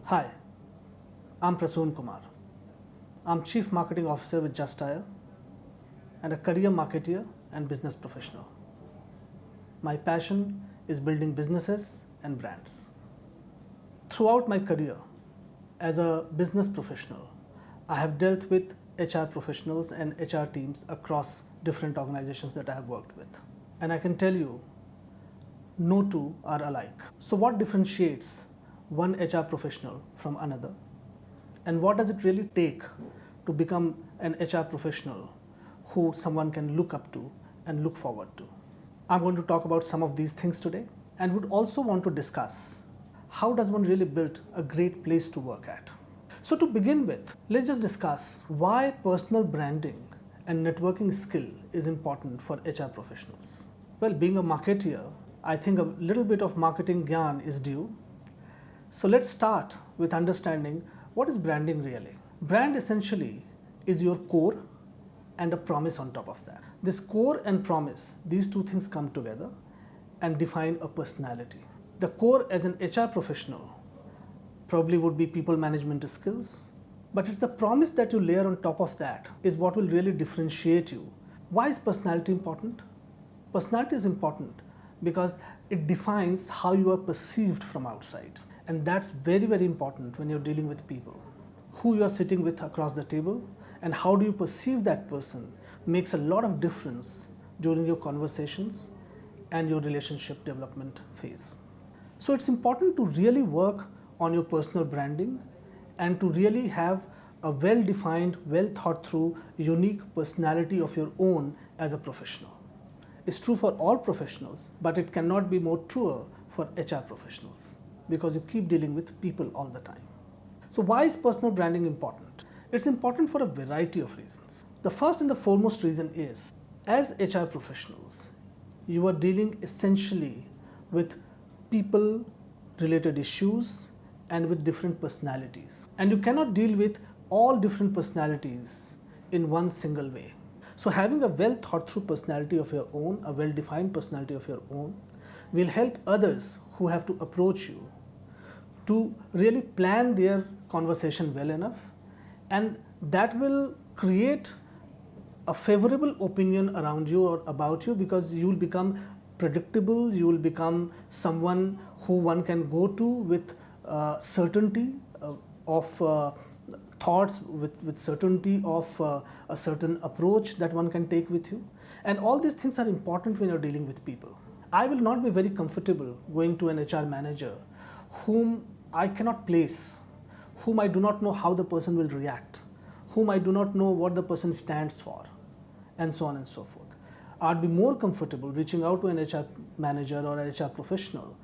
Hi, I'm Prasun Kumar. I'm Chief Marketing Officer with JustDial and a career marketer and business professional. My passion is building businesses and brands. Throughout my career as a business professional, I have dealt with HR professionals and HR teams across different organizations that I have worked with. And I can tell you, no two are alike. So what differentiates one HR professional from another? And what does it really take to become an HR professional who someone can look up to and look forward to? I'm going to talk about some of these things today and would also want to discuss how does one really build a great place to work at. So to begin with, let's just discuss why personal branding and networking skill is important for HR professionals. Well, being a marketer, I think a little bit of marketing gyan is due. So let's start with understanding what is branding really. Brand essentially is your core and a promise on top of that. This core and promise, these two things come together and define a personality. The core as an HR professional probably would be people management skills, but it's the promise that you layer on top of that is what will really differentiate you. Why is personality important? Personality is important because it defines how you are perceived from outside. And that's very, very important when you're dealing with people. Who you are sitting with across the table and how do you perceive that person makes a lot of difference during your conversations and your relationship development phase. So it's important to really work on your personal branding and to really have a well-defined, well-thought-through, unique personality of your own as a professional. It's true for all professionals, but it cannot be more truer for HR professionals because you keep dealing with people all the time. So why is personal branding important? It's important for a variety of reasons. The first and the foremost reason is, as HR professionals, you are dealing essentially with people related issues and with different personalities. And you cannot deal with all different personalities in one single way. So having a well thought through personality of your own, a well defined personality of your own, will help others who have to approach you to really plan their conversation well enough, and that will create a favorable opinion around you or about you because you will become predictable, you will become someone who one can go to with certainty of thoughts, with certainty of a certain approach that one can take with you. And all these things are important when you're dealing with people. I will not be very comfortable going to an HR manager whom I cannot place, whom I do not know how the person will react, whom I do not know what the person stands for, and so on and so forth. I'd be more comfortable reaching out to an HR manager or an HR professional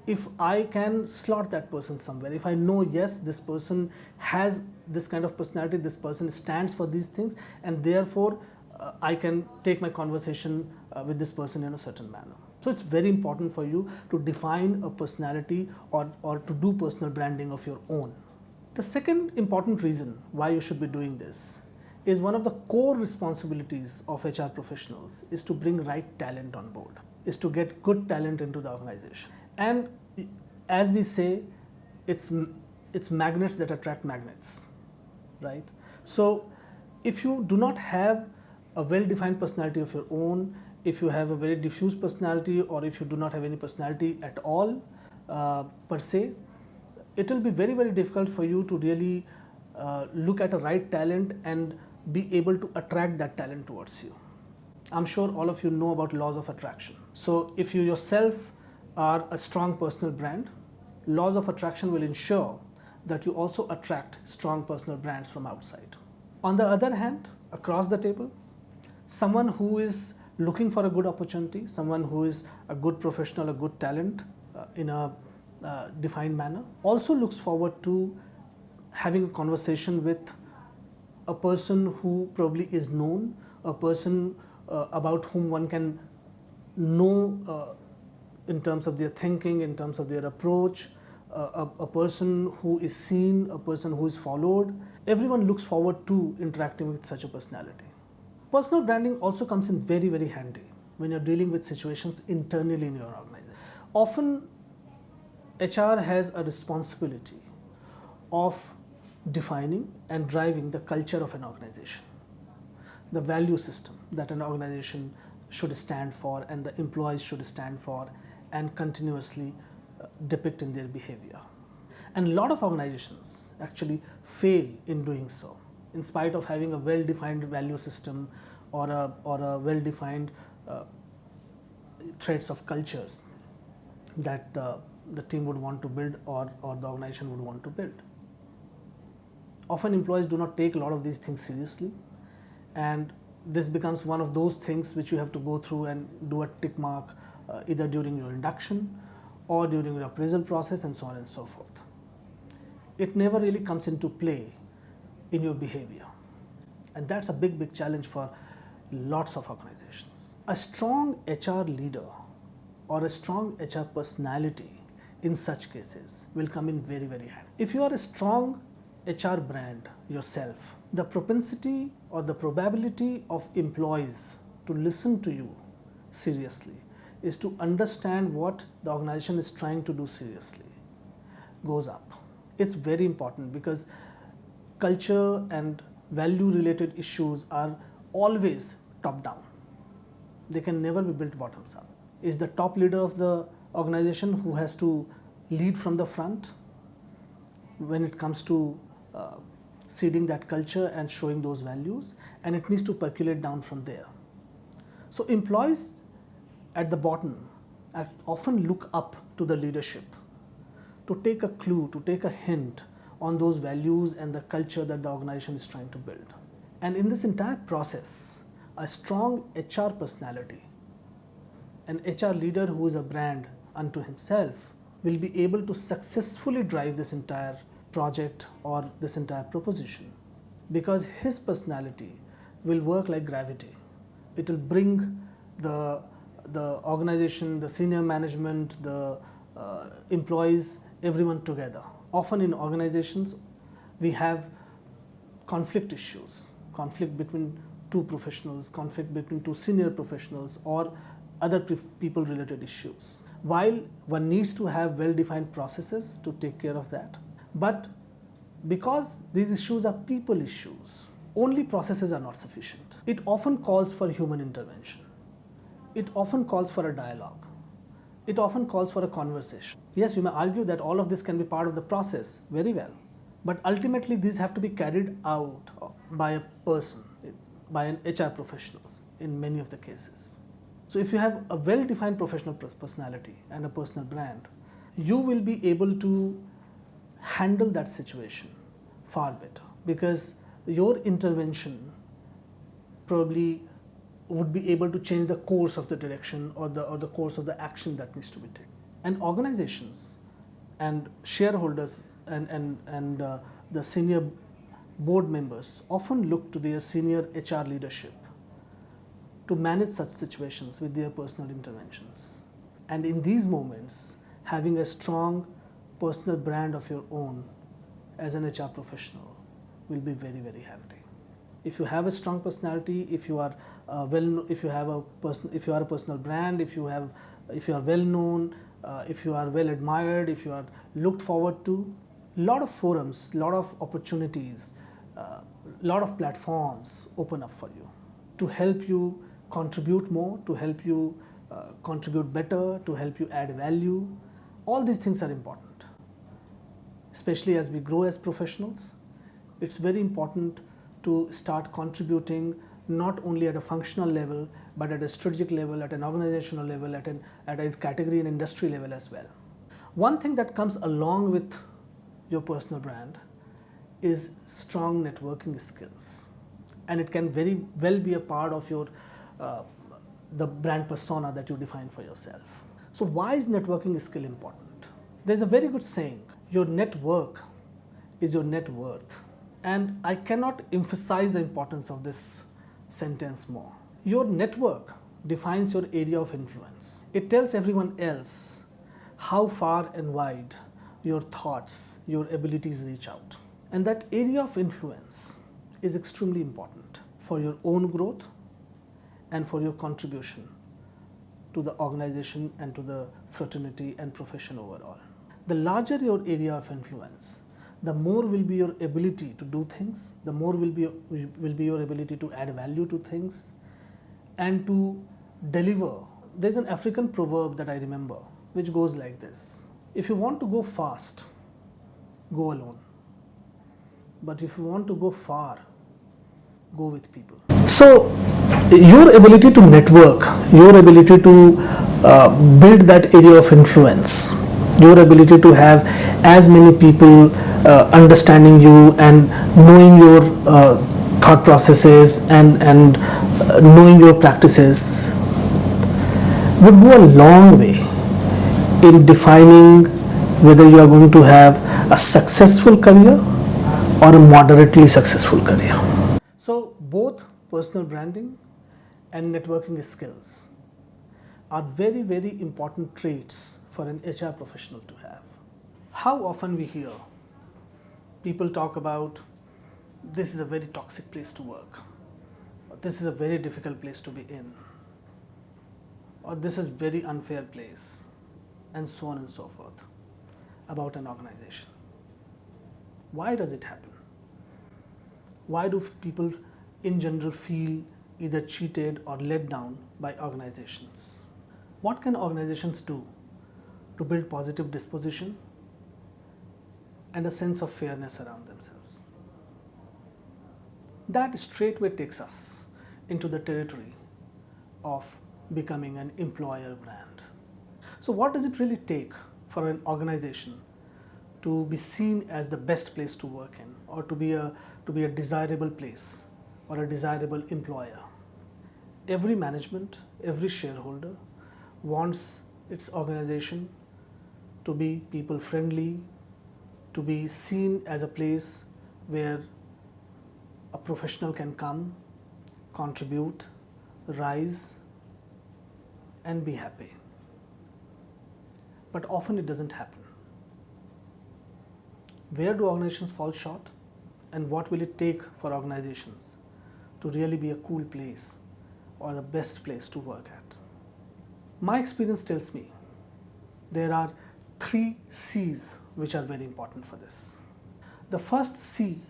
if I can slot that person somewhere. If I know, yes, this person has this kind of personality, this person stands for these things, and therefore I can take my conversation with this person in a certain manner. So it's very important for you to define a personality or to do personal branding of your own. The second important reason why you should be doing this is one of the core responsibilities of HR professionals is to bring right talent on board, is to get good talent into the organization. And as we say, it's magnets that attract magnets, right? So if you do not have a well-defined personality of your own, if you have a very diffuse personality, or if you do not have any personality at all per se, it will be very, very difficult for you to really look at a right talent and be able to attract that talent towards you. I'm sure all of you know about laws of attraction. So if you yourself are a strong personal brand, laws of attraction will ensure that you also attract strong personal brands from outside. On the other hand, across the table, someone who is looking for a good opportunity, someone who is a good professional, a good talent in a defined manner, also looks forward to having a conversation with a person who probably is known, a person about whom one can know in terms of their thinking, in terms of their approach, a person who is seen, a person who is followed. Everyone looks forward to interacting with such a personality. Personal branding also comes in very, very handy when you're dealing with situations internally in your organization. Often HR has a responsibility of defining and driving the culture of an organization, the value system that an organization should stand for and the employees should stand for and continuously depict in their behavior. And a lot of organizations actually fail in doing so, in spite of having a well-defined value system or a well-defined traits of cultures that the team would want to build or the organization would want to build. Often employees do not take a lot of these things seriously, and this becomes one of those things which you have to go through and do a tick mark either during your induction or during your appraisal process and so on and so forth. It never really comes into play in your behavior, and that's a big challenge for lots of organizations. A strong HR leader or a strong HR personality in such cases will come in very handy. If you are a strong HR brand yourself, the propensity or the probability of employees to listen to you seriously is to understand what the organization is trying to do seriously goes up. It's very important because culture and value related issues are always top down. They can never be built bottoms up. Is the top leader of the organization who has to lead from the front when it comes to seeding that culture and showing those values, and it needs to percolate down from there. So employees at the bottom often look up to the leadership to take a clue, to take a hint on those values and the culture that the organization is trying to build. And in this entire process, a strong HR personality, an HR leader who is a brand unto himself, will be able to successfully drive this entire project or this entire proposition, because his personality will work like gravity. It will bring the organization, the senior management, the employees, everyone together. Often in organizations, we have conflict issues, conflict between two professionals, conflict between two senior professionals, or other people related issues. While one needs to have well-defined processes to take care of that, but because these issues are people issues, only processes are not sufficient. It often calls for human intervention. It often calls for a dialogue. It often calls for a conversation. Yes, you may argue that all of this can be part of the process, very well, but ultimately these have to be carried out by a person, by an HR professionals in many of the cases. So if you have a well-defined professional personality and a personal brand, you will be able to handle that situation far better, because your intervention probably would be able to change the course of the direction or the course of the action that needs to be taken. And organizations and shareholders and the senior board members often look to their senior HR leadership to manage such situations with their personal interventions. And in these moments, having a strong personal brand of your own as an HR professional will be very handy. If you have a strong personality, if you are a personal brand, if you are well known, if you are well admired, if you are looked forward to, lot of forums, lot of opportunities, lot of platforms open up for you to help you contribute more, to help you contribute better, to help you add value. All these things are important, especially as we grow as professionals. It's very important to start contributing not only at a functional level, but at a strategic level, at an organizational level, at a category and industry level as well. One thing that comes along with your personal brand is strong networking skills, and it can very well be a part of your the brand persona that you define for yourself. So why is networking skill important? There's a very good saying, your network is your net worth. And I cannot emphasize the importance of this sentence more. Your network defines your area of influence. It tells everyone else how far and wide your thoughts, your abilities reach out. And that area of influence is extremely important for your own growth and for your contribution to the organization and to the fraternity and profession overall. The larger your area of influence, the more will be your ability to do things, the more will be your ability to add value to things and to deliver. There's an African proverb that I remember which goes like this: if you want to go fast, go alone. But if you want to go far, go with people. So, your ability to network, your ability to build that area of influence, your ability to have as many people understanding you and knowing your thought processes and knowing your practices would go a long way in defining whether you are going to have a successful career or a moderately successful career. So both personal branding and networking skills are very, very important traits for an HR professional to have. How often we hear people talk about this is a very toxic place to work, or this is a very difficult place to be in, or this is very unfair place, and so on and so forth about an organization. Why does it happen? Why do people in general feel either cheated or let down by organizations? What can organizations do to build positive disposition and a sense of fairness around themselves? That straightway takes us into the territory of becoming an employer brand. So what does it really take for an organization to be seen as the best place to work in, or to be a desirable place or a desirable employer? Every management, every shareholder wants its organization to be people friendly, to be seen as a place where a professional can come, contribute, rise, and be happy. But often it doesn't happen. Where do organizations fall short, and what will it take for organizations to really be a cool place or the best place to work at? My experience tells me there are 3 C's which are very important for this. The first C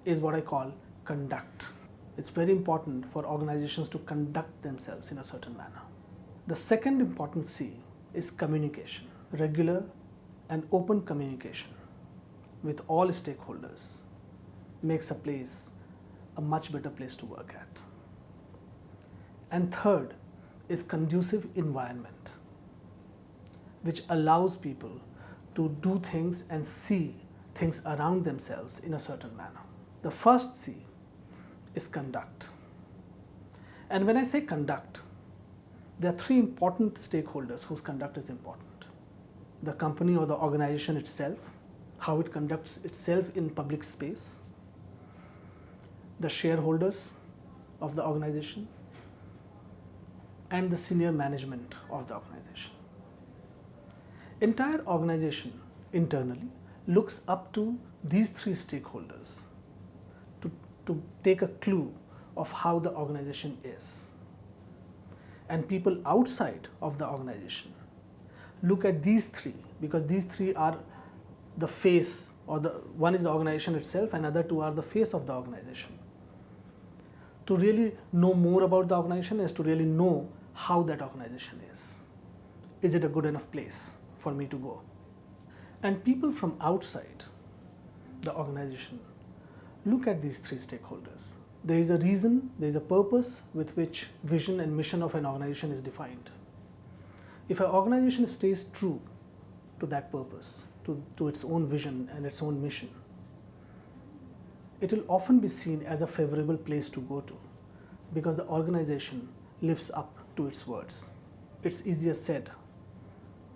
is what I call conduct. It's very important for organizations to conduct themselves in a certain manner. The second important C is communication. Regular and open communication with all stakeholders makes a place a much better place to work at. And third is conducive environment, which allows people to do things and see things around themselves in a certain manner. The first C is conduct. And when I say conduct, there are 3 important stakeholders whose conduct is important. The company or the organization itself, how it conducts itself in public space, the shareholders of the organization, and the senior management of the organization. Entire organization internally looks up to these 3 stakeholders to take a clue of how the organization is. And people outside of the organization look at these 3, because these 3 are the face, or one is the organization itself and other 2 are the face of the organization. To really know more about the organization is to really know how that organization is. Is it a good enough place for me to go? And people from outside the organization look at these 3 stakeholders. There is a reason, there is a purpose with which vision and mission of an organization is defined. If an organization stays true to that purpose, to its own vision and its own mission, it will often be seen as a favorable place to go to, because the organization lives up to its words. It's easier said,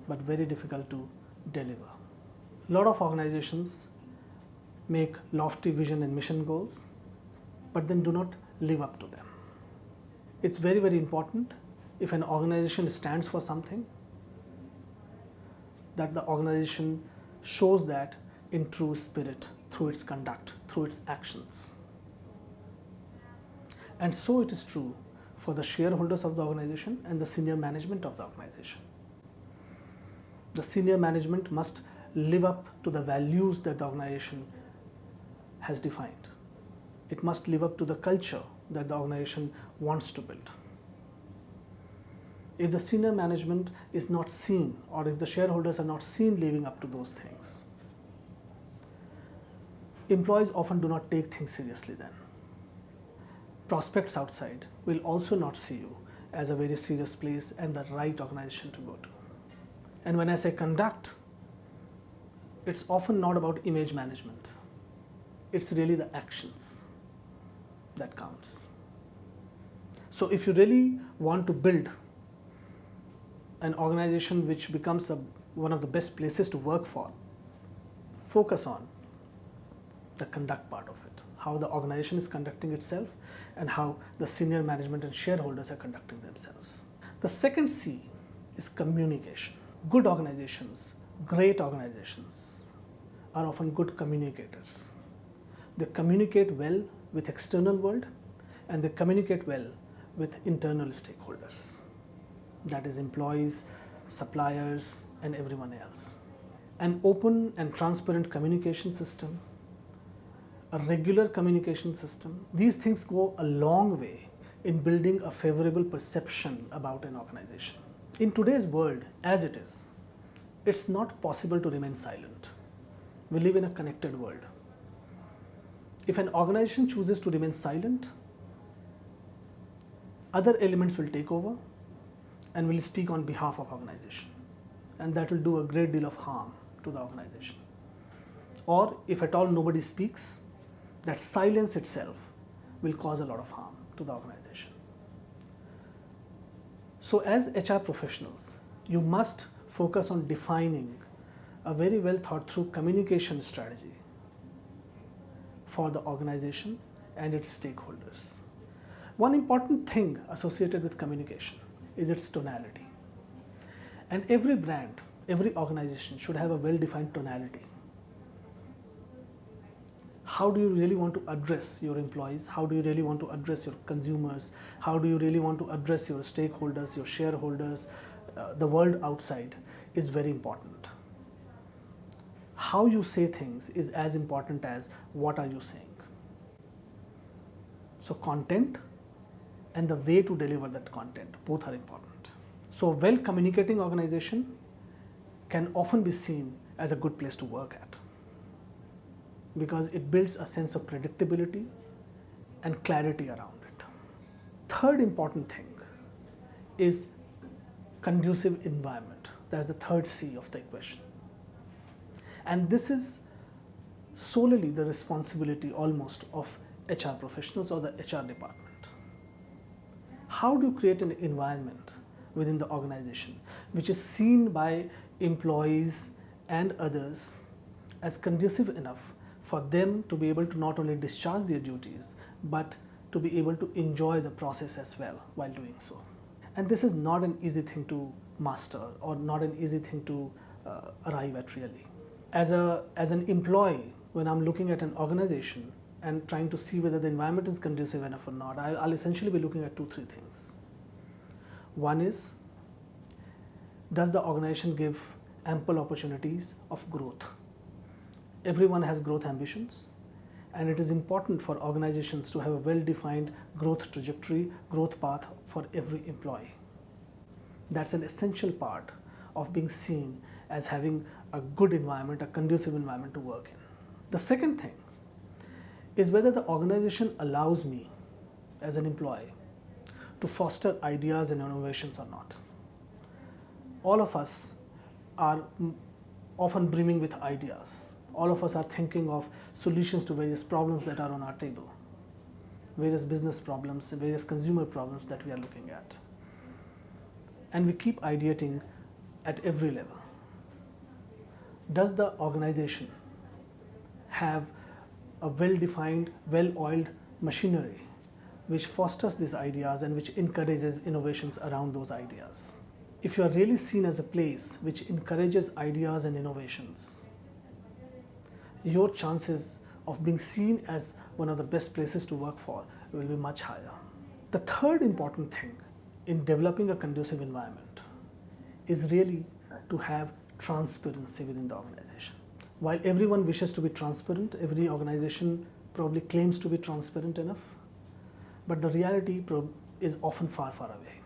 but very difficult to deliver. A lot of organizations make lofty vision and mission goals, but then do not live up to them. It's very, very important, if an organization stands for something, that the organization shows that in true spirit, through its conduct, through its actions. And so it is true for the shareholders of the organization and the senior management of the organization. The senior management must live up to the values that the organization has defined. It must live up to the culture that the organization wants to build. If the senior management is not seen, or if the shareholders are not seen living up to those things, employees often do not take things seriously then. Prospects outside will also not see you as a very serious place and the right organization to go to. And when I say conduct, it's often not about image management. It's really the actions that counts. So if you really want to build an organization which becomes one of the best places to work for, focus on the conduct part of it, how the organization is conducting itself and how the senior management and shareholders are conducting themselves. The second C is communication. Good organizations, great organizations are often good communicators. They communicate well with external world and they communicate well with internal stakeholders. That is employees, suppliers, and everyone else. An open and transparent communication system, a regular communication system, these things go a long way in building a favorable perception about an organization. In today's world, as it is, it's not possible to remain silent. We live in a connected world. If an organization chooses to remain silent, other elements will take over and will speak on behalf of organization, and that will do a great deal of harm to the organization. Or if at all nobody speaks, that silence itself will cause a lot of harm to the organization. So as HR professionals, you must focus on defining a very well thought through communication strategy for the organization and its stakeholders. One important thing associated with communication is its tonality. And every brand, every organization should have a well-defined tonality. How do you really want to address your employees? How do you really want to address your consumers? How do you really want to address your stakeholders, your shareholders, the world outside is very important. How you say things is as important as what are you saying. So content and the way to deliver that content, both are important. So a well communicating organization can often be seen as a good place to work at, because it builds a sense of predictability and clarity around it. Third important thing is conducive environment. That's the third C of the equation. And this is solely the responsibility almost of HR professionals or the HR department. How do you create an environment within the organization which is seen by employees and others as conducive enough for them to be able to not only discharge their duties, but to be able to enjoy the process as well while doing so. And this is not an easy thing to master or not an easy thing to arrive at really. As an employee, when I'm looking at an organization and trying to see whether the environment is conducive enough or not, I'll essentially be looking at 2-3 things. One is, does the organization give ample opportunities of growth? Everyone has growth ambitions, and it is important for organizations to have a well-defined growth trajectory, growth path for every employee. That's an essential part of being seen as having a good environment, a conducive environment to work in. The second thing is whether the organization allows me as an employee to foster ideas and innovations or not. All of us are often brimming with ideas. All of us are thinking of solutions to various problems that are on our table, various business problems, various consumer problems that we are looking at. And we keep ideating at every level. Does the organization have a well-defined, well-oiled machinery which fosters these ideas and which encourages innovations around those ideas? If you are really seen as a place which encourages ideas and innovations, your chances of being seen as one of the best places to work for will be much higher. The third important thing in developing a conducive environment is really to have transparency within the organization. While everyone wishes to be transparent, every organization probably claims to be transparent enough, but the reality is often far, far away.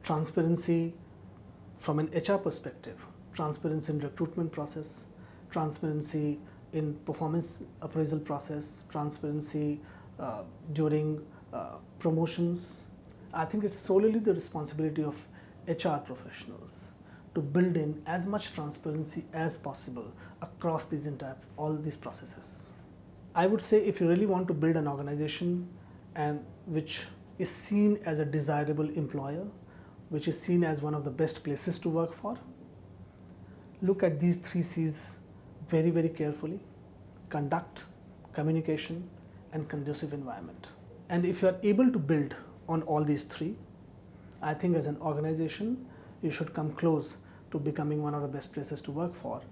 Transparency from an HR perspective, transparency in recruitment process, transparency in performance appraisal process, transparency during promotions. I think it's solely the responsibility of HR professionals to build in as much transparency as possible across all these processes. I would say if you really want to build an organization and which is seen as a desirable employer, which is seen as one of the best places to work for, look at these 3 C's very, very carefully: conduct, communication, and conducive environment. And if you are able to build on all these 3, I think as an organization, you should come close to becoming one of the best places to work for.